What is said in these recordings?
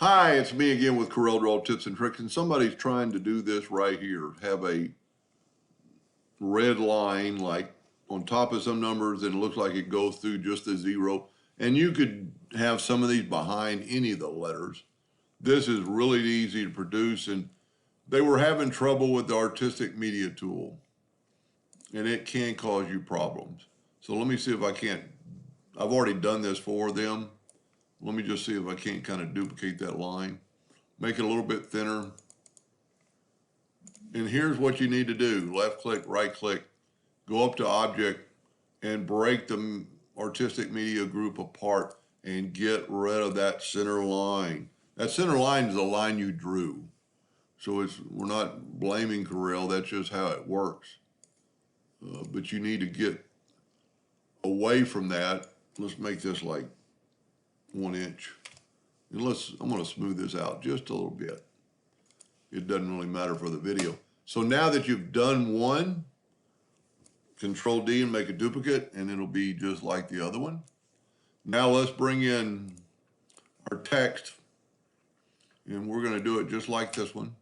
Hi, it's me again with Corel Draw Tips and Tricks, and somebody's trying to do this right here. Have a red line like on top of some numbers and it looks like it goes through just a zero. And you could have some of these behind any of the letters. This is really easy to produce, and they were having trouble with the artistic media tool, and it can cause you problems. So let me see if I can't, I've already done this for them. Let me just see if I can't kind of duplicate that line. Make it a little bit thinner. And here's what you need to do. Left click, right click, go up to object and break the artistic media group apart and get rid of that center line. That center line is the line you drew. So we're not blaming Corel, that's just how it works. But you need to get away from that. Let's make this like 1 inch. And I'm gonna smooth this out just a little bit. It doesn't really matter for the video. So now that you've done one, Control D and make a duplicate, and it'll be just like the other one. Now let's bring in our text, and we're gonna do it just like this one.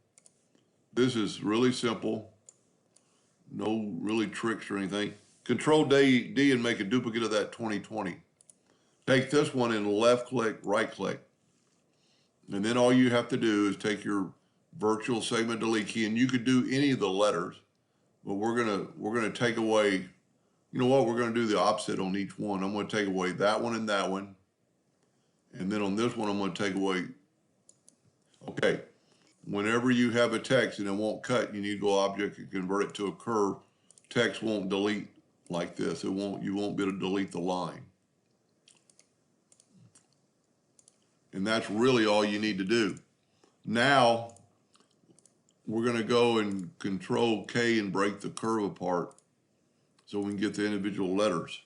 This is really simple. No really tricks or anything. Control D and make a duplicate of that 2020. Take this one and left click, right click. And then all you have to do is take your virtual segment delete key, and you could do any of the letters, but we're gonna take away, you know what, we're gonna do the opposite on each one. I'm gonna take away that one and that one. And then on this one, I'm gonna take away, okay. Whenever you have a text and it won't cut, you need to go object and convert it to a curve. Text won't delete like this. You won't be able to delete the line. And that's really all you need to do. Now, we're gonna go and Control K and break the curve apart so we can get the individual letters.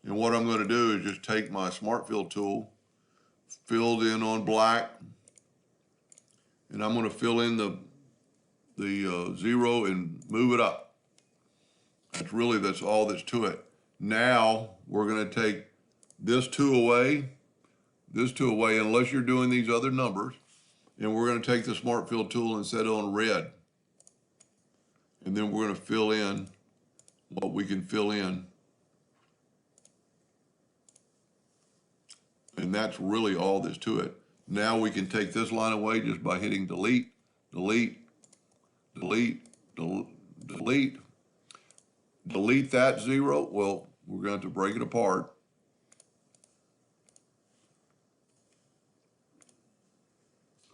And what I'm gonna do is just take my Smart Fill tool, filled in on black, and I'm gonna fill in the zero and move it up. That's all that's to it. Now, we're gonna take this two away, unless you're doing these other numbers. And we're going to take the Smart Fill tool and set it on red. And then we're going to fill in what we can fill in. And that's really all there's to it. Now we can take this line away just by hitting delete, delete, delete, delete. Delete that zero. Well, we're going to have to break it apart.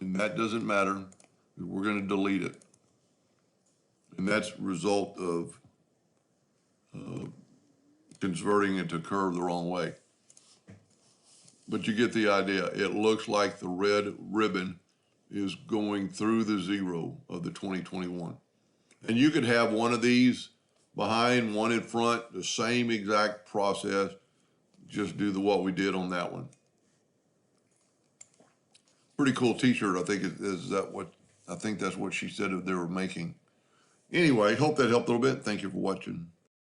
And that doesn't matter. We're going to delete it. And that's a result of converting it to curve the wrong way. But you get the idea. It looks like the red ribbon is going through the zero of the 2021. And you could have one of these behind, one in front, the same exact process. Just do what we did on that one. Pretty cool t-shirt, I think. I think that's what she said they were making. Anyway, hope that helped a little bit. Thank you for watching.